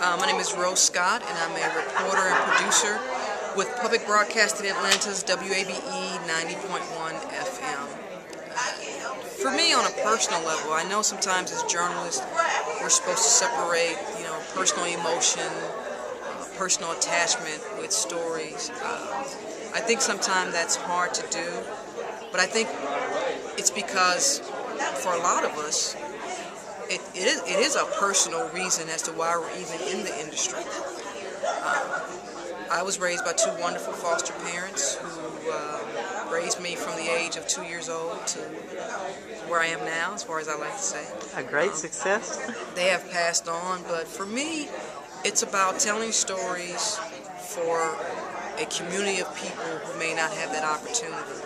My name is Rose Scott, and I'm a reporter and producer with Public Broadcasting Atlanta's WABE 90.1 FM. For me, on a personal level, I know sometimes as journalists we're supposed to separate, personal emotion, personal attachment with stories. I think sometimes that's hard to do, but I think it's because for a lot of us, it is a personal reason as to why we're even in the industry. I was raised by two wonderful foster parents who raised me from the age of 2 years old to where I am now, as far as I like to say. A great success. They have passed on, but for me, it's about telling stories for a community of people who may not have that opportunity.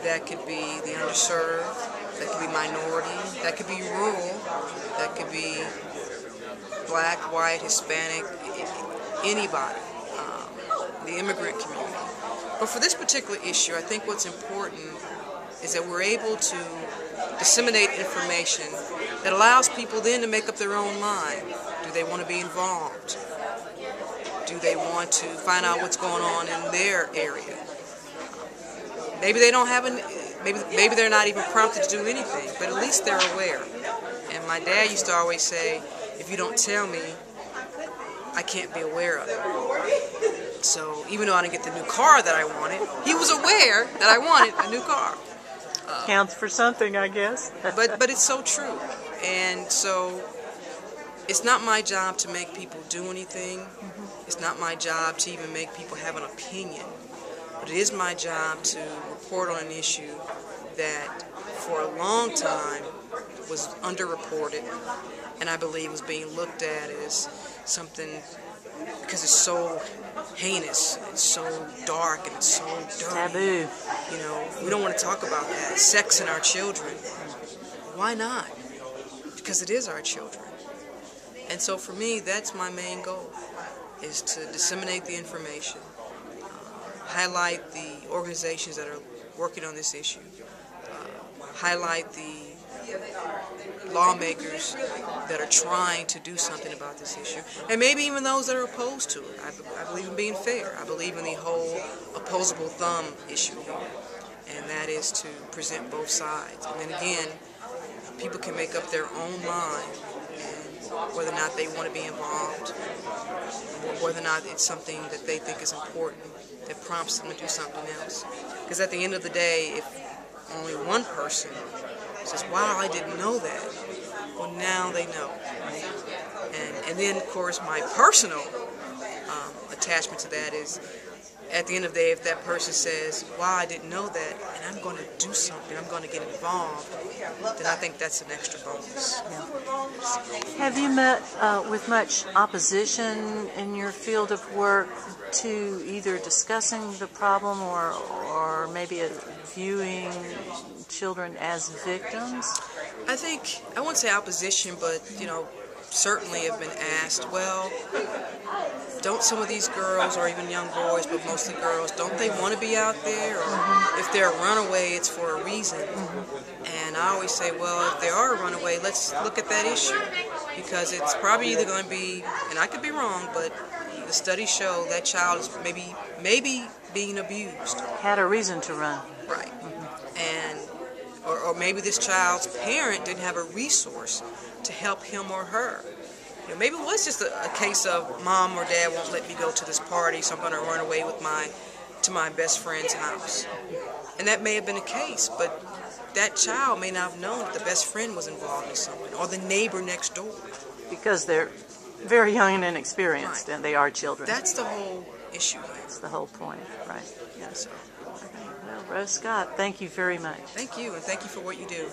That could be the underserved, that could be minority, that could be rural, that could be black, white, Hispanic, anybody, the immigrant community. But for this particular issue, I think what's important is that we're able to disseminate information that allows people then to make up their own mind. Do they want to be involved? Do they want to find out what's going on in their area? Maybe they don't have maybe they're not even prompted to do anything, but at least they're aware. And my dad used to always say, if you don't tell me, I can't be aware of it. So even though I didn't get the new car that I wanted, he was aware that I wanted a new car. Counts for something, I guess. but it's so true. And so it's not my job to make people do anything. It's not my job to even make people have an opinion. But it is my job to report on an issue that for a long time was underreported, and I believe was being looked at as something, because it's so heinous, it's so dark, and it's so dirty. Taboo. We don't want to talk about that. Sex and our children. Why not? Because it is our children. And so for me, that's my main goal, is to disseminate the information, highlight the organizations that are working on this issue, highlight the lawmakers that are trying to do something about this issue, and maybe even those that are opposed to it. I believe in being fair. I believe in the whole opposable thumb issue here, and that is to present both sides. And then again, people can make up their own mind whether or not they want to be involved, or whether or not it's something that they think is important that prompts them to do something else. Because at the end of the day, if only one person says, wow, I didn't know that, well, now they know. And then, of course, my personal attachment to that is, at the end of the day, if that person says, wow, I didn't know that, and I'm going to do something, I'm going to get involved, then I think that's an extra bonus. Yeah. Have you met with much opposition in your field of work to either discussing the problem or maybe viewing children as victims? I think, I wouldn't say opposition, but, certainly have been asked, well, don't some of these girls, or even young boys, but mostly girls, don't they want to be out there? Or if they're a runaway, it's for a reason. And I always say, well, if they are a runaway, let's look at that issue. Because it's probably either going to be, and I could be wrong, but the studies show that child is maybe being abused. Had a reason to run. Right. And or maybe this child's parent didn't have a resource to help him or her. Maybe it was just a case of mom or dad won't let me go to this party, so I'm going to run away to my best friend's house. And that may have been the case, but that child may not have known that the best friend was involved in something, or the neighbor next door. Because they're very young and inexperienced, right. And they are children. That's the whole issue here. That's the whole point, right? Yeah. So. Well, Rose Scott, thank you very much. Thank you, and thank you for what you do.